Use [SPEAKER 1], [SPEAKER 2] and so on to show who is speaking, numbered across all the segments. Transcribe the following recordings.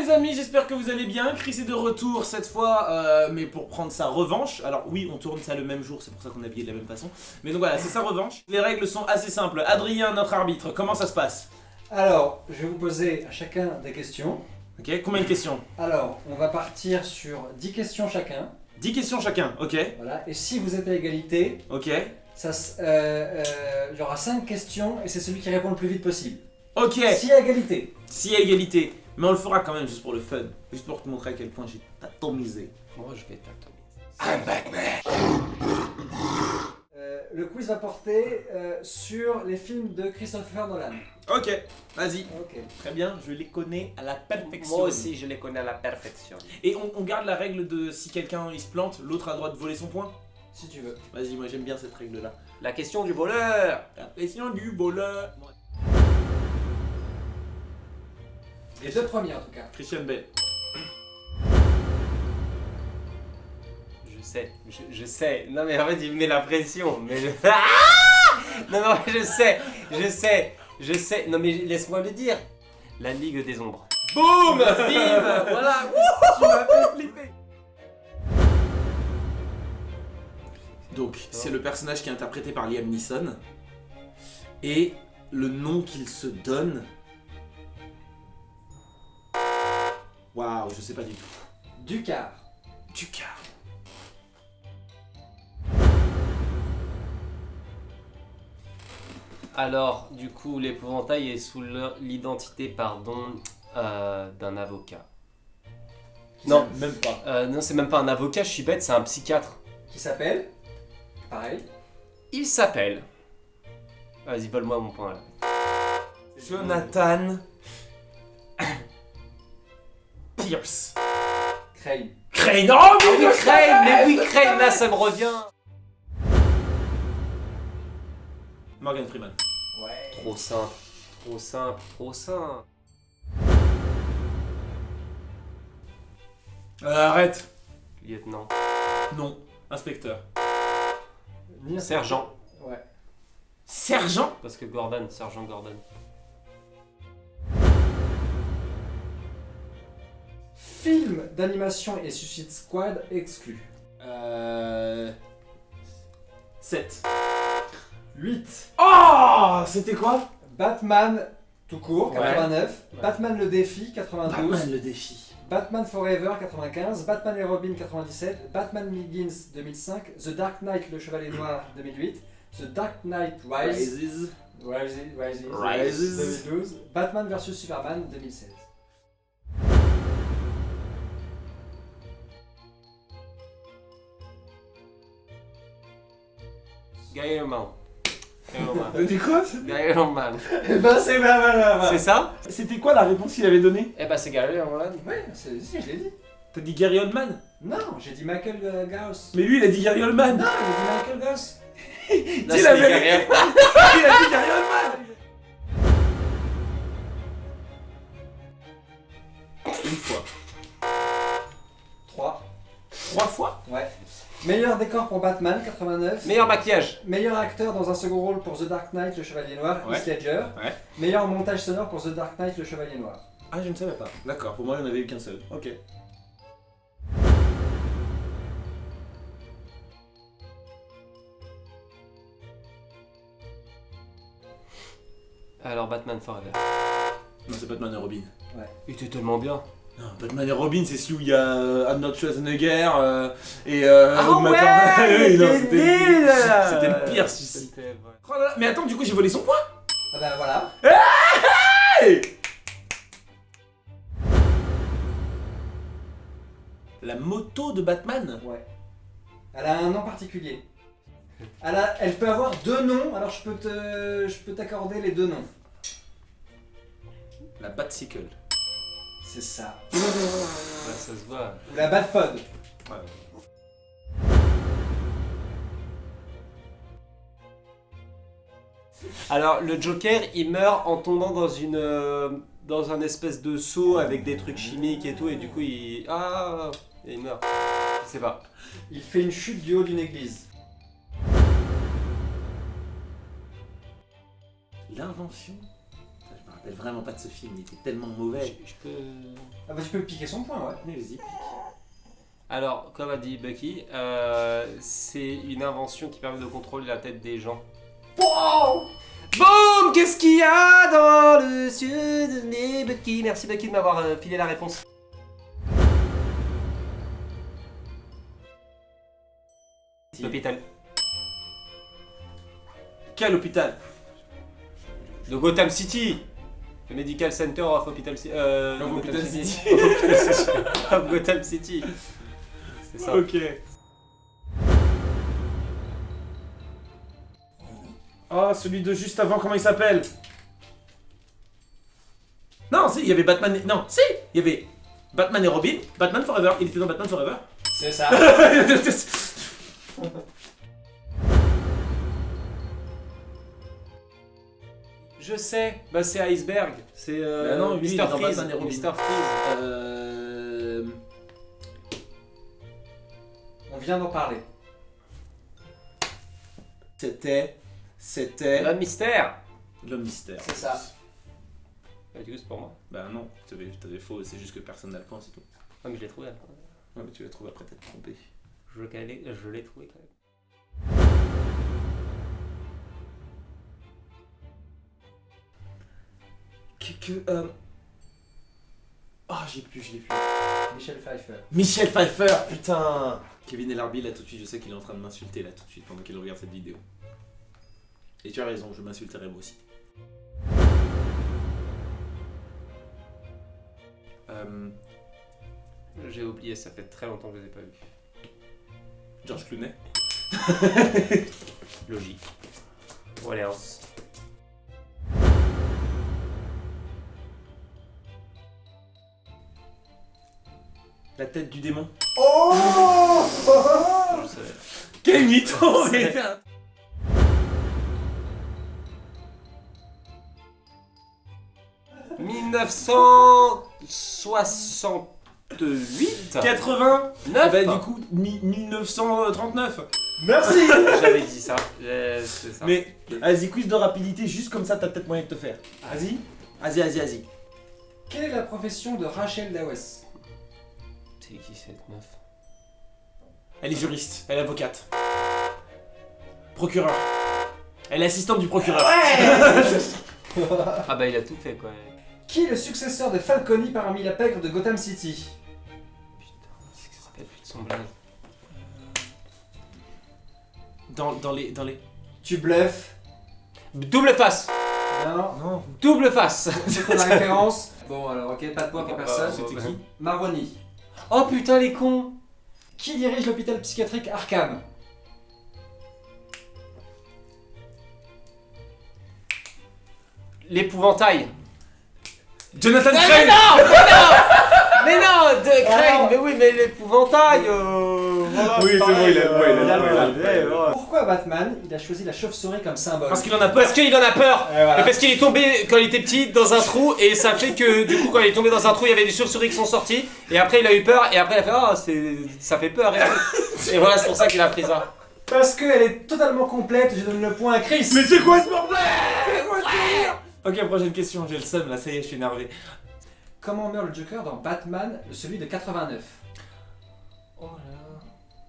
[SPEAKER 1] les amis, j'espère que vous allez bien. Chris est de retour cette fois, mais pour prendre sa revanche. Alors oui, on tourne ça le même jour, c'est pour ça qu'on est habillé de la même façon. Mais donc voilà, c'est sa revanche. Les règles sont assez simples. Adrien, notre arbitre, comment ça se passe?
[SPEAKER 2] Alors, je vais vous poser à chacun des questions.
[SPEAKER 1] Ok, combien de questions?
[SPEAKER 2] Alors, on va partir sur 10 questions chacun.
[SPEAKER 1] 10 questions chacun, ok.
[SPEAKER 2] Voilà. Et si vous êtes à égalité,
[SPEAKER 1] Ok.
[SPEAKER 2] il y aura 5 questions et c'est celui qui répond le plus vite possible.
[SPEAKER 1] Ok.
[SPEAKER 2] Si à égalité.
[SPEAKER 1] Si à égalité. Mais on le fera quand même juste pour le fun. Juste pour te montrer à quel point j'ai atomisé.
[SPEAKER 3] Moi je vais t'atomiser.
[SPEAKER 1] I'm Batman.
[SPEAKER 2] Le quiz va porter sur les films de Christopher Nolan.
[SPEAKER 1] Ok, vas-y.
[SPEAKER 2] Ok.
[SPEAKER 1] Très bien, je les connais à la perfection.
[SPEAKER 3] Moi aussi je les connais à la perfection.
[SPEAKER 1] Et on garde la règle de si quelqu'un il se plante, l'autre a le droit de voler son point.
[SPEAKER 2] Si tu veux.
[SPEAKER 1] Vas-y, moi j'aime bien cette règle là.
[SPEAKER 3] La question du voleur.
[SPEAKER 1] La pression du voleur.
[SPEAKER 2] Les deux premiers en tout cas.
[SPEAKER 1] Christian Bale.
[SPEAKER 3] Je sais. Non mais en fait il me met la pression. Mais non mais je sais. Non mais laisse-moi le dire. La Ligue des Ombres.
[SPEAKER 1] Boum. Vive. Voilà. Tu m'as fait flipper. Donc, c'est le personnage qui est interprété par Liam Neeson. Et le nom qu'il se donne... Waouh, je sais pas du tout.
[SPEAKER 2] Ducard.
[SPEAKER 1] Ducard.
[SPEAKER 3] Alors du coup l'épouvantail est sous l'identité d'un avocat. Non.
[SPEAKER 1] Même pas.
[SPEAKER 3] Non c'est même pas un avocat, je suis bête, c'est un psychiatre.
[SPEAKER 2] Qui s'appelle pareil.
[SPEAKER 3] Il s'appelle... Vas-y, vole-moi mon point là.
[SPEAKER 1] Jonathan... Pierce.
[SPEAKER 2] Crane.
[SPEAKER 1] Crane. Oh
[SPEAKER 3] Mais oui, Crane, mais oui, Crane, là ça me revient.
[SPEAKER 1] Morgan Freeman.
[SPEAKER 2] Ouais.
[SPEAKER 3] Trop simple, trop simple, trop simple.
[SPEAKER 1] Arrête.
[SPEAKER 3] Lieutenant.
[SPEAKER 1] Non. Inspecteur.
[SPEAKER 3] Sergent.
[SPEAKER 2] Ouais.
[SPEAKER 1] Sergent.
[SPEAKER 3] Parce que Gordon, Sergent Gordon.
[SPEAKER 2] Film d'animation et Suicide Squad exclu.
[SPEAKER 1] 7.
[SPEAKER 2] 8.
[SPEAKER 1] Oh, c'était quoi?
[SPEAKER 2] Batman tout court,
[SPEAKER 1] Ouais.
[SPEAKER 2] 89.
[SPEAKER 3] Ouais.
[SPEAKER 2] Batman le défi, 92.
[SPEAKER 1] Batman le défi.
[SPEAKER 2] Batman Forever, 95. Batman et Robin, 97. Batman Begins, 2005. The Dark Knight, le Chevalier Noir, 2008. The Dark Knight Rises,
[SPEAKER 1] Rises.
[SPEAKER 2] 2012. Batman vs Superman, 2016.
[SPEAKER 3] Guy Herman.
[SPEAKER 1] C'était quoi?
[SPEAKER 3] Guy Herman.
[SPEAKER 2] Eh ben c'est là.
[SPEAKER 3] C'est ça?
[SPEAKER 1] C'était quoi la réponse qu'il avait donnée?
[SPEAKER 3] Eh bah c'est Guy Herman.
[SPEAKER 2] Ouais, si, je l'ai dit.
[SPEAKER 1] T'as dit Gary Oldman?
[SPEAKER 2] Non, j'ai dit Michael Gauss.
[SPEAKER 1] Mais lui il a dit Gary Oldman.
[SPEAKER 2] Non, j'ai dit Michael Gauss.
[SPEAKER 3] Non,
[SPEAKER 1] Dis
[SPEAKER 3] c'est
[SPEAKER 1] la
[SPEAKER 3] Guy
[SPEAKER 1] vérité.
[SPEAKER 3] Herman.
[SPEAKER 1] Il a dit Gary Oldman. Une fois.
[SPEAKER 2] 3.
[SPEAKER 1] 3 fois?
[SPEAKER 2] Ouais. Meilleur décor pour Batman, 89.
[SPEAKER 3] Meilleur maquillage.
[SPEAKER 2] Meilleur acteur dans un second rôle pour The Dark Knight, le Chevalier Noir,
[SPEAKER 1] Ouais.
[SPEAKER 2] Heath Ledger.
[SPEAKER 1] Ouais.
[SPEAKER 2] Meilleur montage sonore pour The Dark Knight, le Chevalier Noir.
[SPEAKER 1] Ah, je ne savais pas. D'accord, pour moi il n'y en avait eu qu'un seul. Ok.
[SPEAKER 3] Alors Batman Forever.
[SPEAKER 1] Non, c'est Batman et Robin.
[SPEAKER 3] Il était tellement bien.
[SPEAKER 1] Non, Batman et Robin, c'est celui où il y a Arnold Schwarzenegger et
[SPEAKER 3] Ah
[SPEAKER 1] Hugh
[SPEAKER 3] ouais,
[SPEAKER 1] McCarthy.
[SPEAKER 3] il
[SPEAKER 1] Non,
[SPEAKER 3] était nul.
[SPEAKER 1] c'était le pire celui-ci.
[SPEAKER 3] C'était vrai.
[SPEAKER 1] Oh là là, mais attends, du coup j'ai volé son point.
[SPEAKER 2] Ah bah voilà.
[SPEAKER 1] Hey, la moto de Batman.
[SPEAKER 2] Ouais. Elle a un nom particulier. Elle peut avoir deux noms, alors je peux t'accorder les deux noms.
[SPEAKER 1] La Batcycle.
[SPEAKER 2] C'est ça.
[SPEAKER 3] Ouais, ça se voit.
[SPEAKER 2] Ou la Batpod.
[SPEAKER 1] Ouais.
[SPEAKER 3] Alors le Joker il meurt en tombant dans un espèce de seau avec des trucs chimiques et tout et du coup il meurt. Je sais pas.
[SPEAKER 2] Il fait une chute du haut d'une église.
[SPEAKER 1] L'invention. Je me rappelle vraiment pas de ce film, il était tellement mauvais.
[SPEAKER 3] Je peux...
[SPEAKER 2] Ah bah tu peux piquer son point, ouais.
[SPEAKER 1] Mais vas-y.
[SPEAKER 3] Alors, comme a dit Bucky, c'est une invention qui permet de contrôler la tête des gens.
[SPEAKER 2] Wow.
[SPEAKER 3] Boum! Qu'est-ce qu'il y a dans le ciel de mes Bucky? Merci Bucky de m'avoir filé la réponse. L'hôpital.
[SPEAKER 1] Quel hôpital?
[SPEAKER 3] De Gotham City. Le Medical Center of Hospital City.
[SPEAKER 1] Of Hospital City.
[SPEAKER 3] Of Gotham City. C'est ça.
[SPEAKER 1] Ok. Oh, celui de juste avant, comment il s'appelle? Non, si, il y avait Batman. Non, si, il y avait Batman et Robin, Batman Forever. Il était dans Batman Forever.
[SPEAKER 2] C'est ça.
[SPEAKER 3] Je sais, bah c'est Iceberg, c'est
[SPEAKER 1] Bah non, lui, il est
[SPEAKER 3] Mr.
[SPEAKER 1] dans
[SPEAKER 3] Freeze.
[SPEAKER 1] Batman et Robin.
[SPEAKER 3] Mr. Freeze.
[SPEAKER 2] On vient d'en parler.
[SPEAKER 1] C'était
[SPEAKER 3] L'homme mystère.
[SPEAKER 1] l'homme mystère.
[SPEAKER 2] C'est ça.
[SPEAKER 3] Bah, du coup c'est pour moi.
[SPEAKER 1] Bah non, t'avais faux, c'est juste que personne n'a le point, c'est tout.
[SPEAKER 3] Ah mais je l'ai trouvé.
[SPEAKER 1] Ouais, mais tu l'as trouvé après t'être trompé.
[SPEAKER 3] Je l'ai trouvé quand même.
[SPEAKER 1] Ah, je l'ai plus.
[SPEAKER 2] Michel Pfeiffer.
[SPEAKER 1] Michel Pfeiffer, putain. Kevin Ellerby, là tout de suite, je sais qu'il est en train de m'insulter là tout de suite pendant qu'il regarde cette vidéo. Et tu as raison, je m'insulterai moi aussi.
[SPEAKER 3] J'ai oublié, ça fait très longtemps que je les ai pas vus.
[SPEAKER 1] George Clooney.
[SPEAKER 3] Logique. Orléans.
[SPEAKER 1] La tête du démon.
[SPEAKER 2] Oh.
[SPEAKER 3] Je savais.
[SPEAKER 1] Quel mytho, mais...
[SPEAKER 3] 1968.
[SPEAKER 1] 80.
[SPEAKER 3] 9.
[SPEAKER 1] Bah du coup, 1939.
[SPEAKER 2] Merci.
[SPEAKER 3] J'avais dit ça. C'est ça.
[SPEAKER 1] Mais, vas-y, quiz de rapidité, juste comme ça, t'as peut-être moyen de te faire. Vas-y. Vas-y.
[SPEAKER 2] Quelle est la profession de Rachel Dawes?
[SPEAKER 3] C'est qui cette meuf?
[SPEAKER 1] Elle est juriste, elle est avocate. Procureur. Elle est assistante du procureur.
[SPEAKER 3] Ah bah il a tout fait quoi.
[SPEAKER 2] Qui est le successeur de Falcone parmi la pègre de Gotham City?
[SPEAKER 3] Putain, c'est que ça s'appelle plus de son blaze.
[SPEAKER 1] Dans les...
[SPEAKER 2] Tu bluffes.
[SPEAKER 3] Double face.
[SPEAKER 2] Non.
[SPEAKER 1] Non.
[SPEAKER 3] Double face.
[SPEAKER 2] C'est quoi la référence? Bon alors ok, pas de point pour personne.
[SPEAKER 1] C'était qui?
[SPEAKER 2] Maroni.
[SPEAKER 3] Oh putain les cons.
[SPEAKER 2] Qui dirige l'hôpital psychiatrique Arkham?
[SPEAKER 3] L'épouvantail.
[SPEAKER 1] Jonathan
[SPEAKER 3] Mais
[SPEAKER 1] Crane.
[SPEAKER 3] non. Mais non, de Crane. Mais oui, mais l'épouvantail. Voilà,
[SPEAKER 1] Oui, c'est
[SPEAKER 3] pareil,
[SPEAKER 1] bon, il a le point, il a le point.
[SPEAKER 3] ouais.
[SPEAKER 2] Pourquoi Batman il a choisi la chauve-souris comme symbole?
[SPEAKER 1] Parce qu'il en a peur.
[SPEAKER 3] Parce qu'il en a peur.
[SPEAKER 2] Et voilà.
[SPEAKER 3] Et parce qu'il est tombé quand il était petit dans un trou et ça fait que du coup quand il est tombé dans un trou il y avait des chauves-souris qui sont sorties et après il a eu peur et après il a fait oh ça fait peur et voilà c'est pour ça qu'il a pris ça.
[SPEAKER 2] Parce qu'elle est totalement complète, je donne le point à Chris.
[SPEAKER 1] Mais c'est quoi ce bordel? C'est quoi ce délire? Ok, prochaine question, j'ai le seum là, ça y est, je suis énervé.
[SPEAKER 2] Comment meurt le Joker dans Batman, celui de 89?
[SPEAKER 3] Oh là.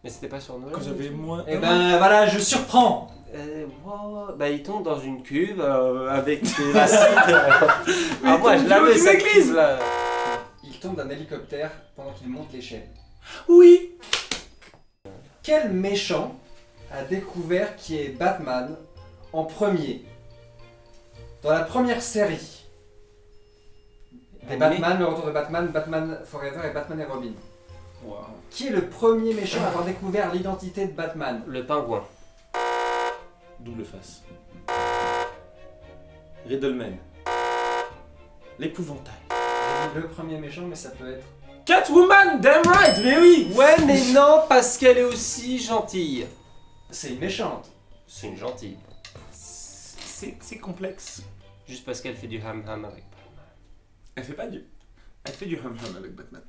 [SPEAKER 3] Mais c'était pas sur Noël.
[SPEAKER 1] Quand j'avais moins...
[SPEAKER 2] Eh ben voilà, je surprends.
[SPEAKER 3] Wow. Bah il tombe dans une cuve avec de l'acide. Ah moi je
[SPEAKER 1] tombe
[SPEAKER 3] l'avais
[SPEAKER 1] d'une
[SPEAKER 3] cette
[SPEAKER 1] église.
[SPEAKER 3] cuve là.
[SPEAKER 2] Il tombe d'un hélicoptère pendant qu'il monte l'échelle.
[SPEAKER 1] Oui.
[SPEAKER 2] Quel méchant a découvert qui est Batman en premier? Dans la première série des
[SPEAKER 3] Animé.
[SPEAKER 2] Batman, le retour de Batman, Batman Forever et Batman et Robin.
[SPEAKER 1] Wow.
[SPEAKER 2] Qui est le premier méchant à avoir découvert l'identité de Batman?
[SPEAKER 3] Le pingouin.
[SPEAKER 1] Double face. Riddleman. L'épouvantail.
[SPEAKER 2] J'ai dit le premier méchant, mais ça peut être...
[SPEAKER 1] Catwoman, damn right, mais oui.
[SPEAKER 3] Ouais mais non parce qu'elle est aussi gentille.
[SPEAKER 2] C'est une méchante.
[SPEAKER 3] C'est une gentille.
[SPEAKER 1] C'est complexe.
[SPEAKER 3] Juste parce qu'elle fait du ham-ham avec Batman.
[SPEAKER 1] Elle fait pas du... Elle fait du ham-ham avec Batman.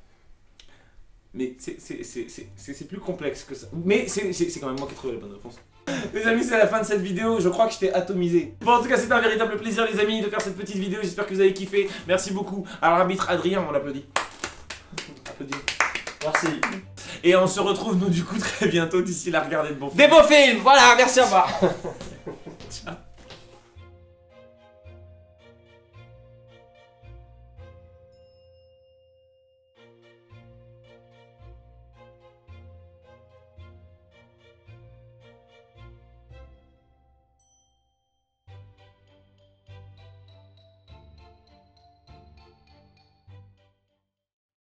[SPEAKER 1] Mais c'est plus complexe que ça. Mais c'est quand même moi qui ai trouvé la bonne réponse. Les amis, c'est la fin de cette vidéo, je crois que je t'ai atomisé. Bon, en tout cas, c'était un véritable plaisir les amis de faire cette petite vidéo, j'espère que vous avez kiffé. Merci beaucoup à l'arbitre Adrien, on l'applaudit. applaudit.
[SPEAKER 2] Merci.
[SPEAKER 1] Et on se retrouve nous du coup très bientôt d'ici là, regardez de bons films.
[SPEAKER 3] Des beaux films, voilà, merci, au revoir.